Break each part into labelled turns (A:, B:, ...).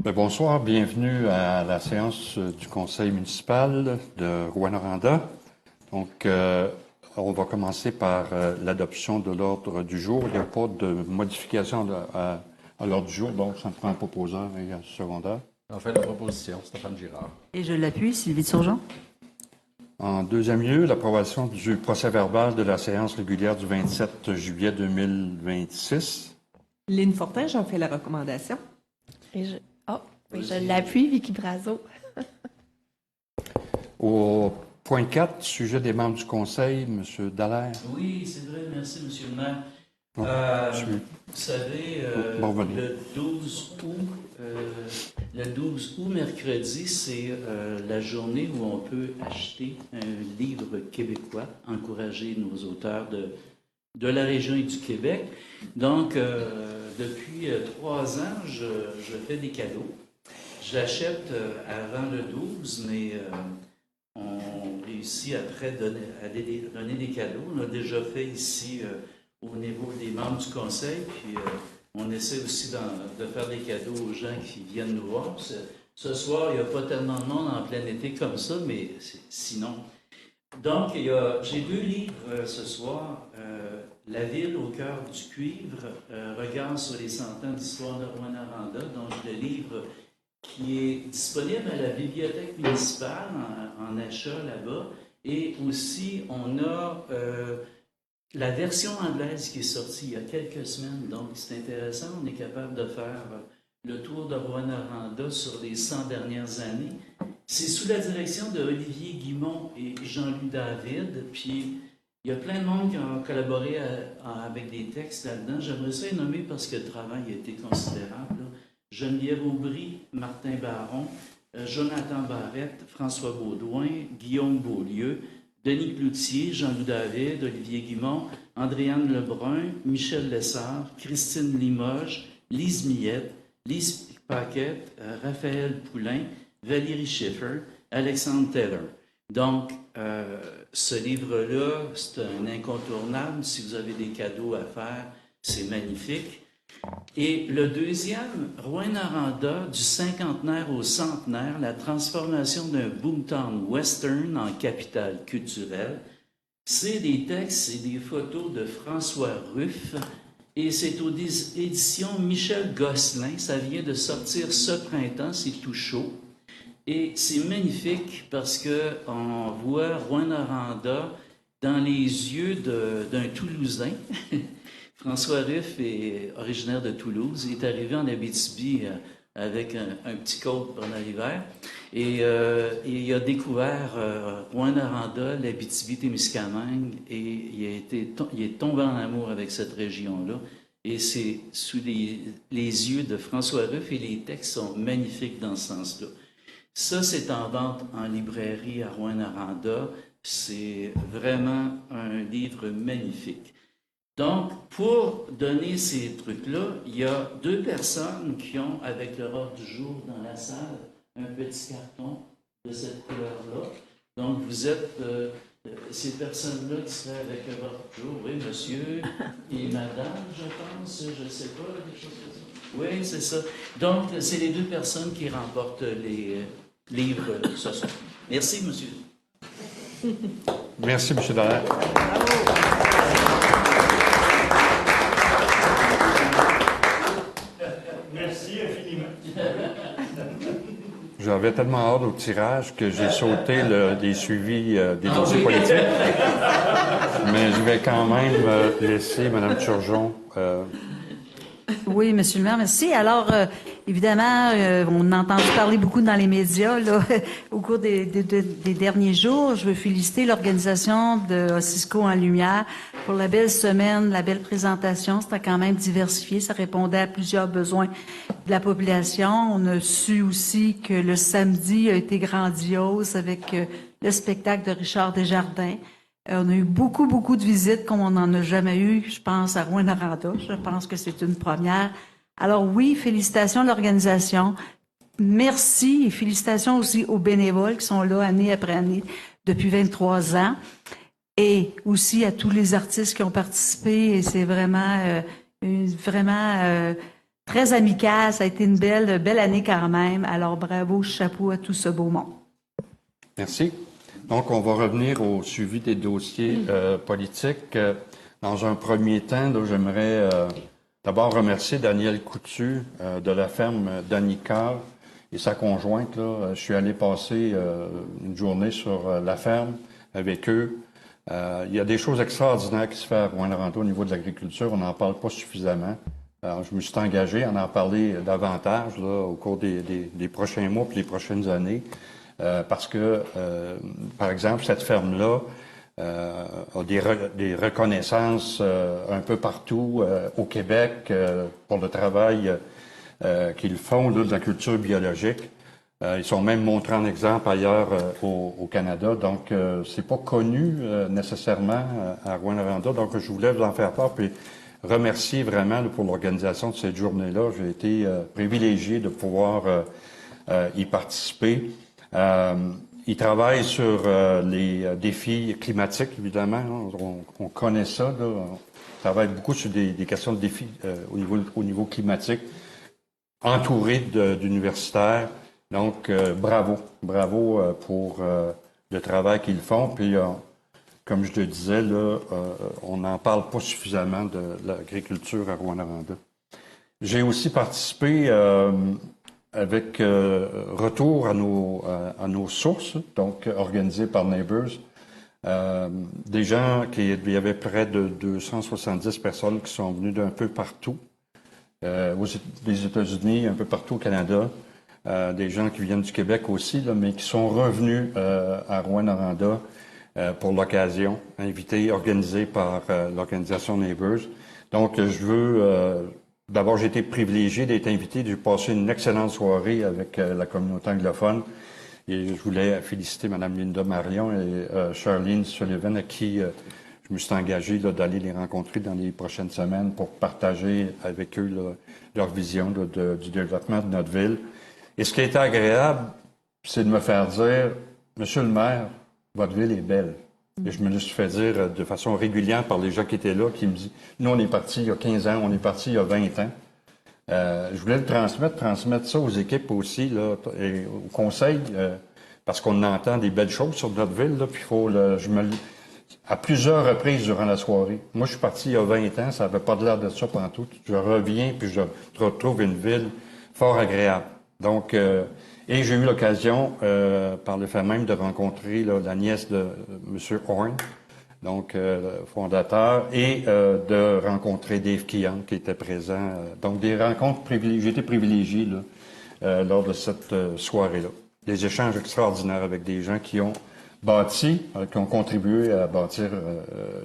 A: Bonsoir, bienvenue à la séance du conseil municipal de Rouyn-Noranda. Donc, on va commencer par l'adoption de l'ordre du jour. Il n'y a pas de modification à l'ordre du jour, donc ça me prend un proposeur et un secondeur.
B: En fait, la proposition, Stéphane Girard.
C: Et je l'appuie, Sylvie Turgeon.
A: En deuxième lieu, l'approbation du procès-verbal de la séance régulière du 27 juillet 2026.
D: Lynne Fortin, j'en fais la recommandation.
E: Et je l'appuie, Vicky Brazo.
A: Au point 4, sujet des membres du conseil, M. Dallaire.
F: Oui, c'est vrai, merci, M. le maire. Vous savez, le 12 août, mercredi, c'est la journée où on peut acheter un livre québécois, encourager nos auteurs de la région et du Québec. Donc, depuis 3 ans, je fais des cadeaux. Je l'achète avant le 12, mais on réussit après à donner des cadeaux. On a déjà fait ici au niveau des membres du conseil, puis on essaie aussi de faire des cadeaux aux gens qui viennent nous voir. Ce soir, il n'y a pas tellement de monde en plein été comme ça, mais sinon. Donc, j'ai 2 livres ce soir. La ville au cœur du cuivre, regard sur les 100 ans d'histoire de Rouyn-Noranda, donc le livre qui est disponible à la bibliothèque municipale en achat là-bas. Et aussi, on a la version anglaise qui est sortie il y a quelques semaines. Donc, c'est intéressant. On est capable de faire le tour de Rouyn-Noranda sur les 100 dernières années. C'est sous la direction de Olivier Guimont et Jean-Louis David. Puis, il y a plein de monde qui ont collaboré avec des textes là-dedans. J'aimerais ça les nommer parce que le travail a été considérable, là. Geneviève Aubry, Martin Baron, Jonathan Barrette, François Baudouin, Guillaume Beaulieu, Denis Cloutier, Jean-Louis David, Olivier Guimont, Andréane Lebrun, Michel Lessard, Christine Limoges, Lise Millette, Lise Paquette, Raphaël Poulain, Valérie Schiffer, Alexandre Taylor. Donc, ce livre-là, c'est un incontournable. Si vous avez des cadeaux à faire, c'est magnifique. Et le deuxième, Rouyn-Noranda, du cinquantenaire au centenaire, la transformation d'un boomtown western en capitale culturelle. C'est des textes et des photos de François Ruff et c'est aux éditions Michel Gosselin. Ça vient de sortir ce printemps, c'est tout chaud. Et c'est magnifique parce qu'on voit Rouyn-Noranda dans les yeux d'un Toulousain. François Ruff est originaire de Toulouse. Il est arrivé en Abitibi avec un petit coat pendant l'hiver. Et il a découvert Rouyn-Noranda, l'Abitibi-Témiscamingue, et il est tombé en amour avec cette région-là. Et c'est sous les yeux de François Ruff, et les textes sont magnifiques dans ce sens-là. Ça, c'est en vente en librairie à Rouyn-Noranda. C'est vraiment un livre magnifique. Donc, pour donner ces trucs-là, il y a 2 personnes qui ont, avec leur ordre du jour dans la salle, un petit carton de cette couleur-là. Donc, vous êtes ces personnes-là qui seraient avec leur ordre du jour. Oui, monsieur et madame, je pense, je ne sais pas, des choses comme ça. Oui, c'est ça. Donc, c'est les 2 personnes qui remportent les livres ce soir. Merci, monsieur.
A: Merci, M. Dallaire.
G: Merci infiniment.
A: J'avais tellement hâte au tirage que j'ai sauté les suivis des dossiers politiques. Mais je vais quand même laisser Mme Turgeon.
C: Oui, Monsieur le maire, merci. Alors, évidemment, on a entendu parler beaucoup dans les médias là, au cours des derniers jours. Je veux féliciter l'organisation de Cisco en Lumière pour la belle semaine, la belle présentation. C'était quand même diversifié. Ça répondait à plusieurs besoins de la population. On a su aussi que le samedi a été grandiose avec le spectacle de Richard Desjardins. On a eu beaucoup de visites comme on n'en a jamais eu, je pense, à Rouyn-Noranda. Je pense que c'est une première. Alors oui, félicitations à l'organisation. Merci et félicitations aussi aux bénévoles qui sont là année après année depuis 23 ans. Et aussi à tous les artistes qui ont participé. Et c'est vraiment très amical. Ça a été une belle année quand même. Alors, bravo, chapeau à tout ce beau monde.
A: Merci. Donc, on va revenir au suivi des dossiers politiques. Dans un premier temps, là, j'aimerais d'abord remercier Daniel Coutu de la ferme d'Anicard et sa conjointe. Là. Je suis allé passer une journée sur la ferme avec eux. Il y a des choses extraordinaires qui se font à Rouyn-Noranda au niveau de l'agriculture. On n'en parle pas suffisamment. Alors, je me suis engagé à en parler davantage là, au cours des prochains mois et des prochaines années. Parce que, par exemple, cette ferme-là a des reconnaissances un peu partout au Québec pour le travail qu'ils font là, de la culture biologique. Ils sont même montrés en exemple ailleurs au Canada. Donc, c'est pas connu nécessairement à Rouyn-Noranda. Donc, je voulais vous en faire part puis remercier vraiment là, pour l'organisation de cette journée-là. J'ai été privilégié de pouvoir y participer. Ils travaillent sur les défis climatiques, évidemment. On connaît ça. Là. On travaille beaucoup sur des questions de défis au niveau climatique, entourés d'universitaires. Donc, bravo pour le travail qu'ils font. Puis, comme je le disais, là, on n'en parle pas suffisamment de l'agriculture à Rouyn-Noranda. J'ai aussi participé avec retour à nos sources, donc organisées par Neighbors. Des gens il y avait près de 270 personnes qui sont venues d'un peu partout, des États-Unis, un peu partout au Canada. Des gens qui viennent du Québec aussi, là, mais qui sont revenus à Rouyn-Noranda pour l'occasion, invités, organisés par l'organisation Neighbors. Donc, je veux... D'abord, j'ai été privilégié d'être invité. J'ai passé une excellente soirée avec la communauté anglophone. Et je voulais féliciter Mme Linda Marion et Charlene Sullivan, à qui je me suis engagé d'aller les rencontrer dans les prochaines semaines pour partager avec eux là, leur vision là, du développement de notre ville. Et ce qui a été agréable, c'est de me faire dire, Monsieur le maire, votre ville est belle. Et je me le suis fait dire de façon régulière par les gens qui étaient là, qui me disent, nous, on est partis il y a 15 ans, on est partis il y a 20 ans. Je voulais le transmettre ça aux équipes aussi, là, et au conseil, parce qu'on entend des belles choses sur notre ville, là, puis il faut à plusieurs reprises durant la soirée. Moi, je suis parti il y a 20 ans, ça n'avait pas de l'air de ça pantoute. Je reviens, puis je retrouve une ville fort agréable. Donc, et j'ai eu l'occasion, par le fait même, de rencontrer là, la nièce de M. Horn, donc fondateur, et de rencontrer Dave Keon, qui était présent. Donc, des rencontres privilégiées. J'ai été privilégié là, lors de cette soirée-là. Des échanges extraordinaires avec des gens qui ont bâti, qui ont contribué à bâtir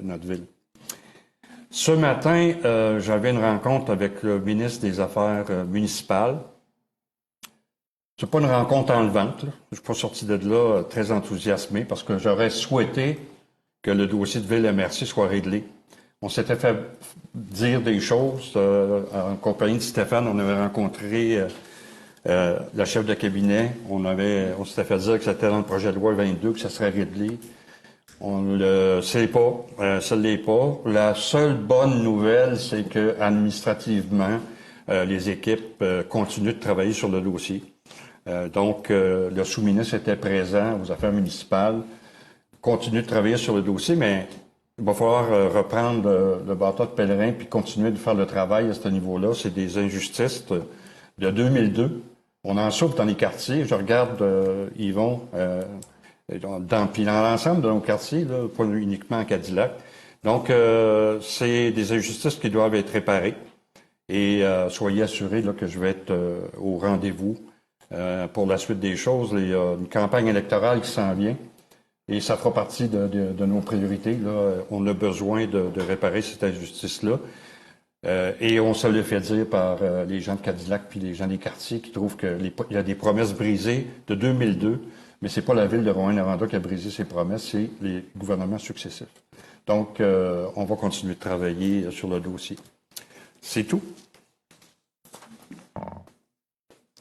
A: notre ville. Ce matin, j'avais une rencontre avec le ministre des Affaires municipales. C'est pas une rencontre enlevante. Là. Je suis pas sorti de là très enthousiasmé parce que j'aurais souhaité que le dossier de Ville MRC soit réglé. On s'était fait dire des choses en compagnie de Stéphane. On avait rencontré la chef de cabinet. On s'était fait dire que c'était dans le projet de loi 22 que ça serait réglé. On le sait pas. Ça ne l'est pas. La seule bonne nouvelle, c'est que administrativement, les équipes continuent de travailler sur le dossier. Donc, le sous-ministre était présent aux affaires municipales, continue de travailler sur le dossier, mais il va falloir reprendre le bâton de pèlerin puis continuer de faire le travail à ce niveau-là. C'est des injustices de 2002. On en souffre dans les quartiers. Je regarde Yvon, puis dans l'ensemble de nos quartiers, là, pas uniquement à Cadillac. Donc, c'est des injustices qui doivent être réparées. Et soyez assurés là, que je vais être au rendez-vous pour la suite des choses. Il y a une campagne électorale qui s'en vient et ça fera partie de nos priorités. Là. On a besoin de réparer cette injustice-là. Et on se le fait dire par les gens de Cadillac puis les gens des quartiers qui trouvent qu'il y a des promesses brisées de 2002, mais c'est pas la ville de Rouyn-Noranda qui a brisé ses promesses, c'est les gouvernements successifs. Donc, on va continuer de travailler sur le dossier. C'est tout.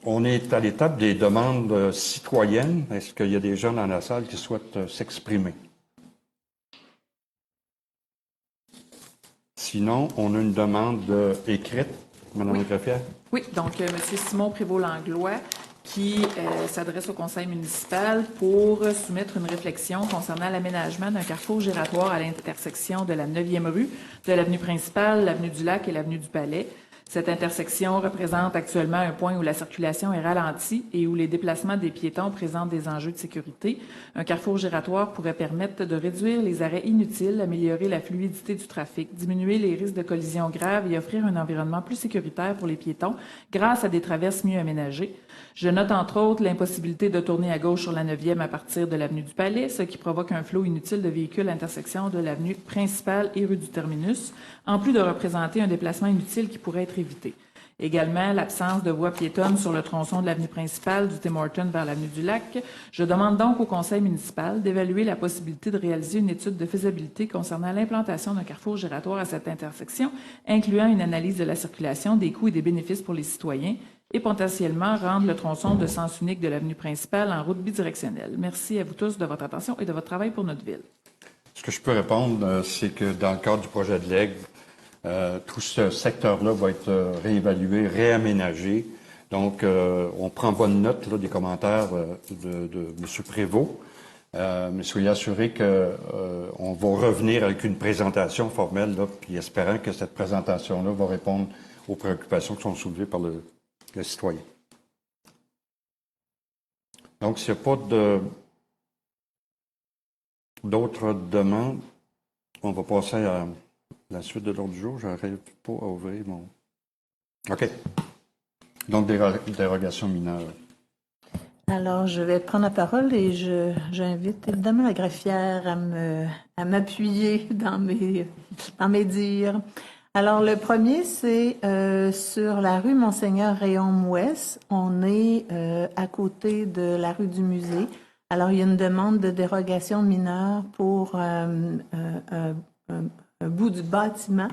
A: On est à l'étape des demandes citoyennes. Est-ce qu'il y a des gens dans la salle qui souhaitent s'exprimer? Sinon, on a une demande écrite Madame
G: Oui.
A: Greffière?
G: Oui, donc M. Simon Prévost-Langlois qui s'adresse au conseil municipal pour soumettre une réflexion concernant l'aménagement d'un carrefour giratoire à l'intersection de la 9e rue, de l'avenue principale, l'avenue du Lac et l'avenue du Palais. Cette intersection représente actuellement un point où la circulation est ralentie et où les déplacements des piétons présentent des enjeux de sécurité. Un carrefour giratoire pourrait permettre de réduire les arrêts inutiles, améliorer la fluidité du trafic, diminuer les risques de collisions graves et offrir un environnement plus sécuritaire pour les piétons grâce à des traverses mieux aménagées. Je note entre autres l'impossibilité de tourner à gauche sur la 9e à partir de l'avenue du Palais, ce qui provoque un flot inutile de véhicules à l'intersection de l'avenue principale et rue du Terminus, en plus de représenter un déplacement inutile qui pourrait être évité. Également, l'absence de voies piétonnes sur le tronçon de l'avenue principale du Tim Hortons vers l'avenue du Lac. Je demande donc au conseil municipal d'évaluer la possibilité de réaliser une étude de faisabilité concernant l'implantation d'un carrefour giratoire à cette intersection, incluant une analyse de la circulation, des coûts et des bénéfices pour les citoyens, et potentiellement rendre le tronçon de sens unique de l'avenue principale en route bidirectionnelle. Merci à vous tous de votre attention et de votre travail pour notre ville.
A: Ce que je peux répondre, c'est que dans le cadre du projet de l'Aigle, tout ce secteur-là va être réévalué, réaménagé. Donc, on prend bonne note là, des commentaires de M. Prévost. Mais soyez assurés qu'on va revenir avec une présentation formelle, là, puis espérant que cette présentation-là va répondre aux préoccupations qui sont soulevées par le citoyen. Donc, s'il n'y a pas d'autres demandes, on va passer à la suite de l'ordre du jour. Je n'arrive pas à ouvrir mon... OK. Donc, dérogation mineure.
H: Alors, je vais prendre la parole et j'invite évidemment la greffière à m'appuyer dans mes dires. Alors, le premier, c'est sur la rue Monseigneur Réaume-Ouest. On est à côté de la rue du Musée. Alors, il y a une demande de dérogation mineure pour un bout du bâtiment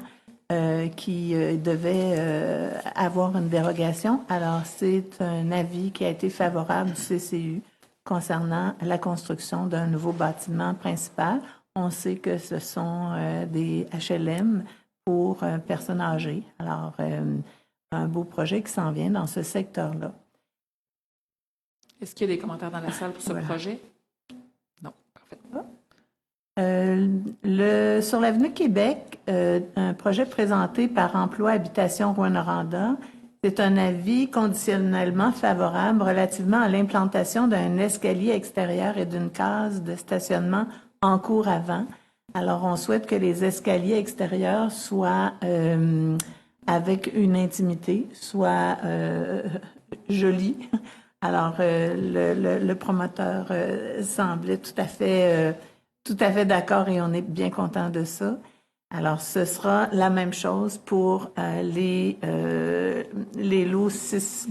H: qui devait avoir une dérogation. Alors, c'est un avis qui a été favorable du CCU concernant la construction d'un nouveau bâtiment principal. On sait que ce sont des HLM pour personnes âgées. Alors, un beau projet qui s'en vient dans ce secteur-là.
G: Est-ce qu'il y a des commentaires dans la salle pour ce projet? Non, parfait.
H: Sur l'avenue Québec, un projet présenté par Emploi Habitation Rouyn-Noranda, c'est un avis conditionnellement favorable relativement à l'implantation d'un escalier extérieur et d'une case de stationnement en cours avant. Alors, on souhaite que les escaliers extérieurs soient avec une intimité, soient jolis. Alors, le promoteur semblait tout à fait d'accord et on est bien content de ça. Alors, ce sera la même chose pour les lots 6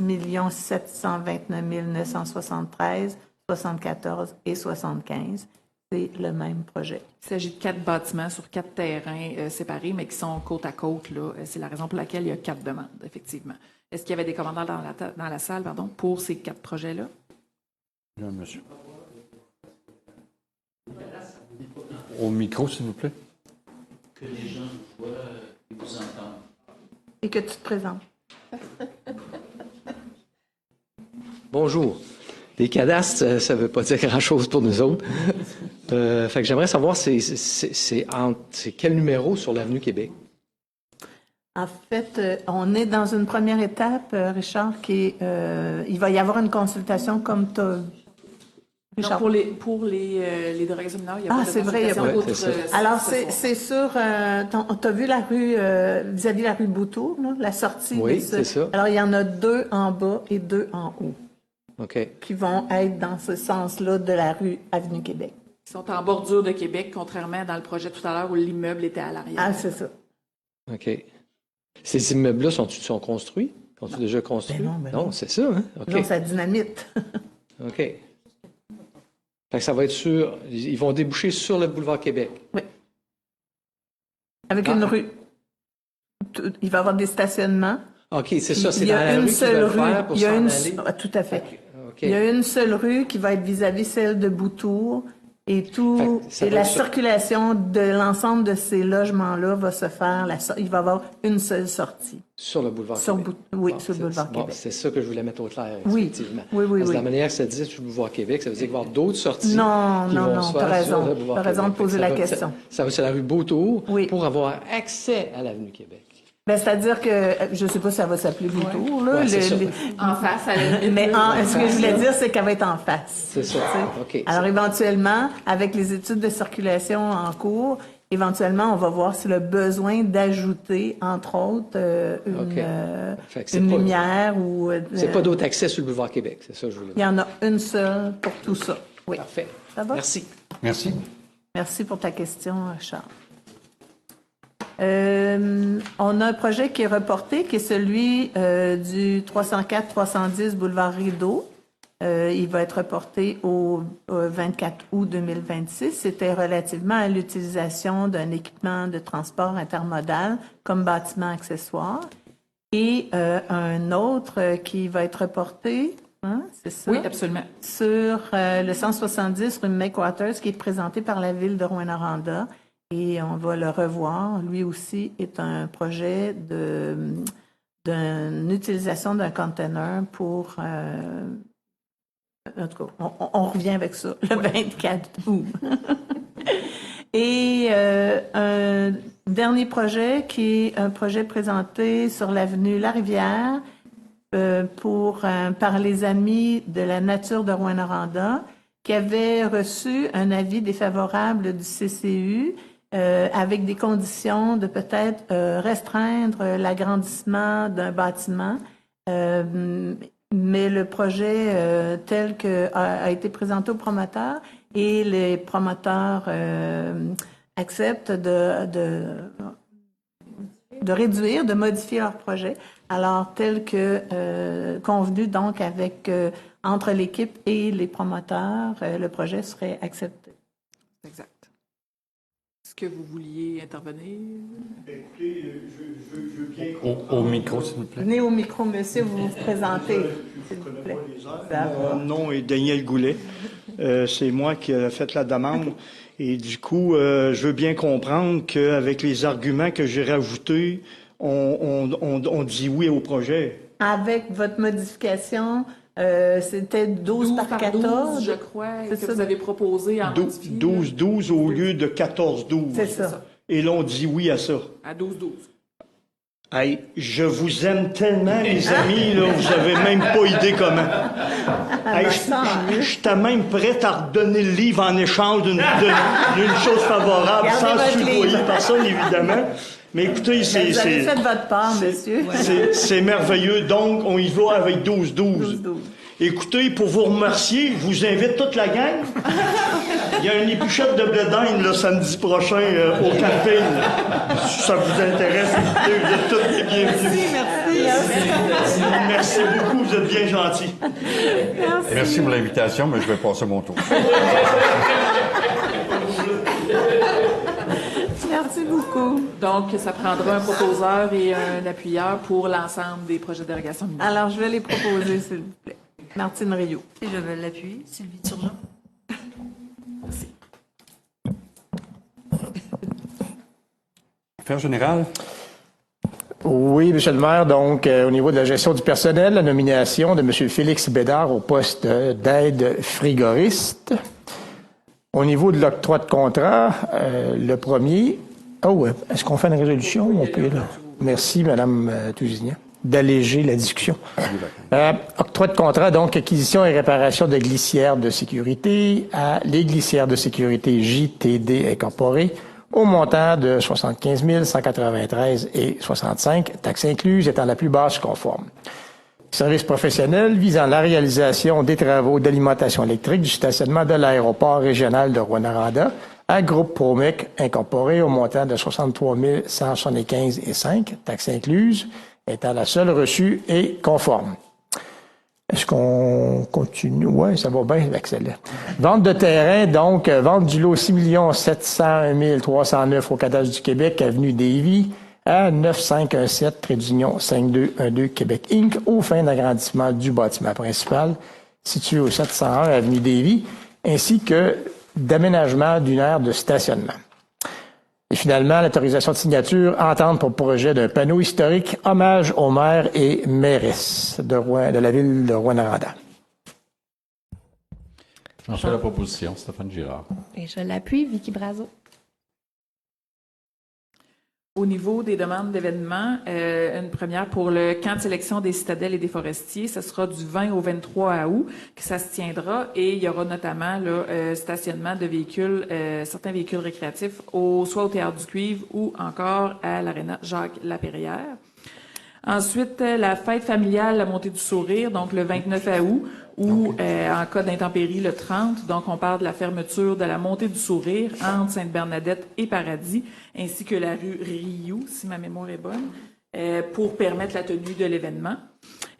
H: 729 973, 74 et 75. C'est le même projet.
G: Il s'agit de 4 bâtiments sur 4 terrains séparés, mais qui sont côte à côte. Là. C'est la raison pour laquelle il y a 4 demandes, effectivement. Est-ce qu'il y avait des commentaires dans la salle pour ces 4 projets-là?
A: Là, monsieur. Au micro, s'il vous plaît.
F: Que les gens vous voient et vous entendent.
H: Et que tu te présentes.
I: Bonjour. Les cadastres, ça ne veut pas dire grand-chose pour nous autres. Fait que j'aimerais savoir, c'est quel numéro sur l'avenue Québec?
H: En fait, on est dans une première étape, Richard, qui est, il va y avoir une consultation comme tu as...
G: Non, pour les dérogations mineures, il n'y a pas de
H: c'est vrai, il y a pas
G: consultation.
H: Alors, c'est sur... tu as vu la rue, vis-à-vis la rue Boutour, là, la sortie?
I: Oui, c'est ça.
H: Alors, il y en a 2 en bas et 2 en haut.
I: OK.
H: Qui vont être dans ce sens-là de la rue Avenue Québec.
G: Ils sont en bordure de Québec, contrairement dans le projet tout à l'heure où l'immeuble était à l'arrière.
H: Ah, c'est ça.
I: OK. Ces immeubles-là sont construits? Sont-ils déjà construits?
H: Ben non,
I: c'est ça, hein? OK.
H: Non, ça dynamite.
I: OK. Fait que ça va être sur... Ils vont déboucher sur le boulevard Québec?
H: Oui. Avec une rue. Il va y avoir des stationnements.
I: OK, c'est ça. C'est
H: il y
I: dans
H: a
I: la
H: une
I: rue qu'ils
H: seule
I: veulent
H: rue.
I: faire pour
H: Il y a
I: s'en
H: une...
I: aller?
H: Tout à fait.
I: OK.
H: Il y a une seule rue qui va être vis-à-vis celle de Boutour Et la circulation de l'ensemble de ces logements-là va se faire, il va y avoir une seule sortie.
I: Sur le boulevard Québec.
H: Oui, sur le boulevard
I: Bon,
H: Québec.
I: c'est ça que je voulais mettre au clair,
H: Oui.
I: effectivement.
H: Oui.
I: Parce que la manière que ça disait sur le boulevard Québec, ça veut dire qu'il va y avoir d'autres sorties.
H: Non,
I: qui vont se
H: t'as
I: faire
H: raison.
I: sur le boulevard
H: T'as raison de
I: Québec.
H: poser
I: Ça
H: la
I: va-
H: question.
I: Ça va sur la rue Beautour
H: Oui.
I: pour avoir accès à l'avenue Québec.
H: Ben, c'est-à-dire que, je sais pas si ça va s'appeler Beautour, là.
I: Ouais, c'est ça.
G: En face, à la limite.
H: Mais
G: là.
H: ce que je voulais dire, c'est qu'elle va être en face.
I: C'est ça.
H: Tu sais.
I: OK.
H: Alors, éventuellement, avec les études de circulation en cours, éventuellement, on va voir si le besoin d'ajouter, entre autres,
I: OK. Fait que c'est
H: une
I: pas-
H: lumière ou...
I: C'est pas d'autre accès sur le boulevard Québec, c'est ça que je voulais
H: Il
I: dire.
H: y en a une seule pour tout ça. Oui.
I: Parfait.
H: Ça va?
I: Merci.
A: Merci.
H: Merci pour ta question, Charles. On a un projet qui est reporté, qui est celui du 304-310 boulevard Rideau. Il va être reporté au 24 août 2026. C'était relativement à l'utilisation d'un équipement de transport intermodal comme bâtiment accessoire. Et un autre qui va être reporté, hein, c'est ça?
G: Oui, absolument.
H: Sur le 170 rue McWaters, qui est présenté par la ville de Rouyn-Noranda. Et on va le revoir. Lui aussi est un projet d'une utilisation d'un container pour... en tout cas, on revient avec ça le 24 août. Et un dernier projet qui est un projet présenté sur l'avenue Larivière par les Amis de la nature de Rouyn-Noranda, qui avait reçu un avis défavorable du CCU avec des conditions de peut-être restreindre l'agrandissement d'un bâtiment. Mais le projet tel que a été présenté aux promoteurs et les promoteurs acceptent de réduire, de modifier leur projet. Alors, tel que convenu donc avec entre l'équipe et les promoteurs, le projet serait accepté.
G: Exact. Est-ce que vous vouliez intervenir?
J: Écoutez, je veux bien
A: Au micro, s'il vous plaît.
H: Venez au micro, monsieur, vous vous présentez, s'il vous plaît.
J: Mon nom est Daniel Goulet. C'est moi qui ai fait la demande. Et du coup, je veux bien comprendre qu'avec les arguments que j'ai rajoutés, on dit oui au projet.
H: Avec votre modification, c'était 12 par
G: 12,
H: 14.
G: je crois,
H: C'est
G: que
H: ça.
G: vous avez proposé en modifié.
J: 12 au lieu de 14-12.
H: C'est ça.
J: Et là, on dit oui à ça.
G: À 12-12.
J: Hey, je vous aime tellement, les amis, là, vous avez même pas idée comment. Hey, j'étais même prête à redonner le livre en échange d'une chose favorable,
H: Gardez
J: sans
H: votre
J: soudoyer
H: livre.
J: personne, évidemment. Mais écoutez,
H: Vous avez fait votre part, monsieur.
J: c'est merveilleux. Donc, on y va avec 12-12.
H: 12-12.
J: Écoutez, pour vous remercier, je vous invite toute la gang. Il y a une épluchette de blé d'Inde le samedi prochain au camping. Si ça vous intéresse, écoutez, vous êtes tous les bienvenus. Merci beaucoup, vous êtes bien gentils.
A: Merci pour l'invitation, mais je vais passer mon tour.
H: Merci beaucoup.
G: Donc, ça prendra un proposeur et un appuyeur pour l'ensemble des projets de dérogation minimale.
H: Alors, je vais les proposer, s'il vous plaît. Martine Rio.
C: Et je vais l'appuyer, Sylvie Turgeon.
A: Affaires générales.
K: Oui, Monsieur le maire, donc au niveau de la gestion du personnel, la nomination de Monsieur Félix Bédard au poste d'aide frigoriste. Au niveau de l'octroi de contrat, le premier... Oh, est-ce qu'on fait une résolution? On peut, là. Merci, Madame Tousignan, d'alléger la discussion. Octroi de contrat, donc acquisition et réparation de glissières de sécurité à les glissières de sécurité JTD Incorporées au montant de 75 193,65 taxes incluses étant la plus basse conforme. Service professionnel visant la réalisation des travaux d'alimentation électrique du stationnement de l'aéroport régional de Rouyn-Noranda à Groupe Promec Incorporé au montant de 63 175,5 taxes incluses étant la seule reçue et conforme. Est-ce qu'on continue? Oui, ça va bien, excellent. Vente de terrain, donc, vente du lot 6 701 309 au Cadastre du Québec, avenue Davy, à 9517-5212 Québec Inc., aux fins d'agrandissement du bâtiment principal, situé au 701 avenue Davy, ainsi que d'aménagement d'une aire de stationnement. Et finalement, l'autorisation de signature, entente pour projet d'un panneau historique hommage aux maires et mairesses de la ville de Rouyn-Noranda.
B: J'en fais la proposition, Stéphane Girard.
E: Et je l'appuie, Vicky Brazo.
G: Au niveau des demandes d'événements, une première pour le camp de sélection des citadelles et des forestiers. Ce sera du 20 au 23 août que ça se tiendra et il y aura notamment stationnement de véhicules, certains véhicules récréatifs, soit au Théâtre du Cuivre ou encore à l'Aréna Jacques-Lapérière. Ensuite, la fête familiale, la montée du sourire, donc le 29 août, ou en cas d'intempérie le 30. Donc, on parle de la fermeture de la montée du sourire entre Sainte-Bernadette et Paradis, ainsi que la rue Rioux, si ma mémoire est bonne, pour permettre la tenue de l'événement.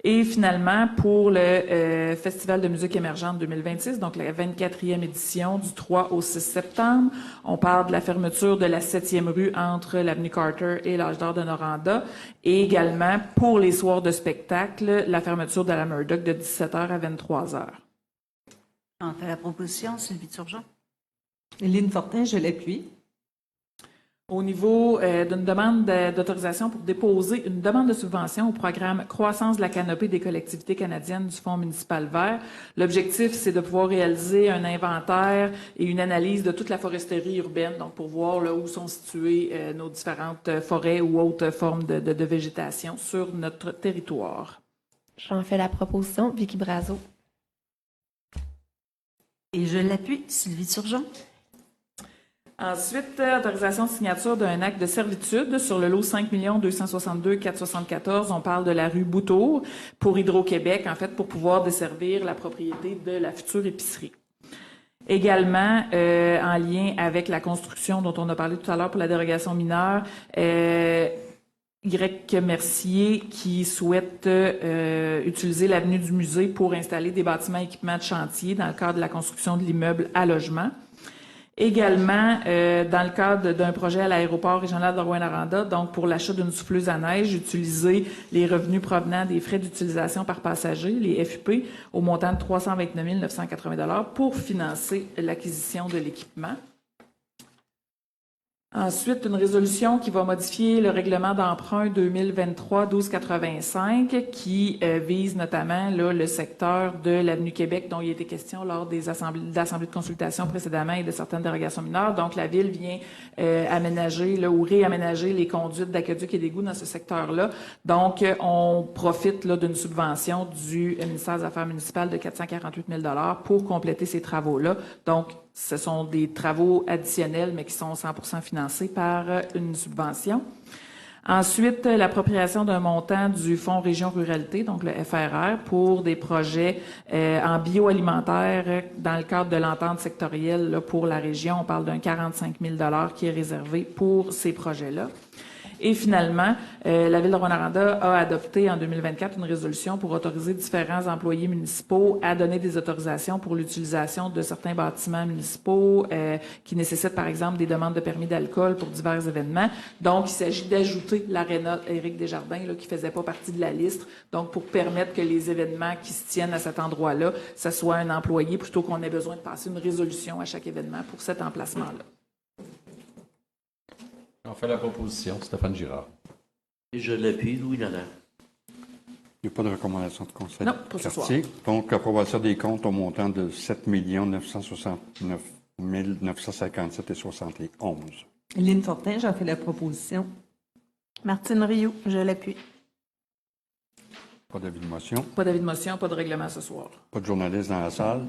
G: Et finalement, pour le Festival de musique émergente 2026, donc la 24e édition du 3 au 6 septembre, on parle de la fermeture de la 7e rue entre l'avenue Carter et l'Âge d'or de Noranda, et également pour les soirs de spectacle, la fermeture de la Murdoch de 17h à 23h.
C: On fait la proposition, Sylvie Turgeon.
D: Lynne Fortin, je l'appuie.
G: Au niveau d'une demande d'autorisation pour déposer une demande de subvention au programme Croissance de la canopée des collectivités canadiennes du Fonds municipal vert. L'objectif, c'est de pouvoir réaliser un inventaire et une analyse de toute la foresterie urbaine, donc pour voir là, où sont situées nos différentes forêts ou autres formes de végétation sur notre territoire.
E: J'en fais la proposition, Vicky Brazo.
C: Et je l'appuie, Sylvie Turgeon.
G: Ensuite, autorisation de signature d'un acte de servitude sur le lot 5 262 474. On parle de la rue Boutour pour Hydro-Québec, en fait, pour pouvoir desservir la propriété de la future épicerie. Également, en lien avec la construction dont on a parlé tout à l'heure pour la dérogation mineure, Y. Mercier qui souhaite utiliser l'avenue du musée pour installer des bâtiments et équipements de chantier dans le cadre de la construction de l'immeuble à logement. Également, dans le cadre d'un projet à l'aéroport régional de Rouyn-Noranda, donc pour l'achat d'une souffleuse à neige, utiliser les revenus provenant des frais d'utilisation par passager, les FUP, au montant de 329 980 $ pour financer l'acquisition de l'équipement. Ensuite, une résolution qui va modifier le règlement d'emprunt 2023-1285 qui vise notamment là, le secteur de l'avenue Québec dont il a été question lors des assemblées de consultation précédemment et de certaines dérogations mineures. Donc, la Ville vient aménager là, ou réaménager les conduites d'aqueduc et d'égouts dans ce secteur-là. Donc, on profite là, d'une subvention du ministère des Affaires municipales de 448 000 $ pour compléter ces travaux-là. Donc, ce sont des travaux additionnels, mais qui sont 100% financés par une subvention. Ensuite, l'appropriation d'un montant du Fonds Région Ruralité, donc le FRR, pour des projets en bioalimentaire dans le cadre de l'entente sectorielle là, pour la région. On parle d'un 45 000 $ qui est réservé pour ces projets-là. Et finalement, la Ville de Rouyn-Noranda a adopté en 2024 une résolution pour autoriser différents employés municipaux à donner des autorisations pour l'utilisation de certains bâtiments municipaux qui nécessitent, par exemple, des demandes de permis d'alcool pour divers événements. Donc, il s'agit d'ajouter l'aréna Éric Desjardins, là, qui faisait pas partie de la liste, donc pour permettre que les événements qui se tiennent à cet endroit-là, ce soit un employé plutôt qu'on ait besoin de passer une résolution à chaque événement pour cet emplacement-là.
B: On fait la proposition, Stéphane Girard.
F: Et je l'appuie, Louis Dallaire.
A: Il n'y a pas de recommandation de conseil.
G: Non, pas ce soir.
A: Donc, approbation des comptes au montant de 7 969 957 et 71.
D: Lynne Fortin, j'en fais la proposition.
H: Martine Rioux, je l'appuie.
A: Pas d'avis de motion.
G: Pas d'avis de motion, pas de règlement ce soir.
A: Pas de journaliste dans la salle.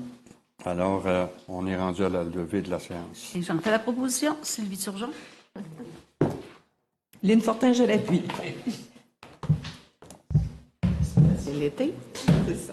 A: Alors, on est rendu à la levée de la séance.
C: Et j'en fais la proposition, Sylvie Turgeon.
D: Lynne Fortin, je l'appuie.
H: C'est l'été.
D: C'est ça.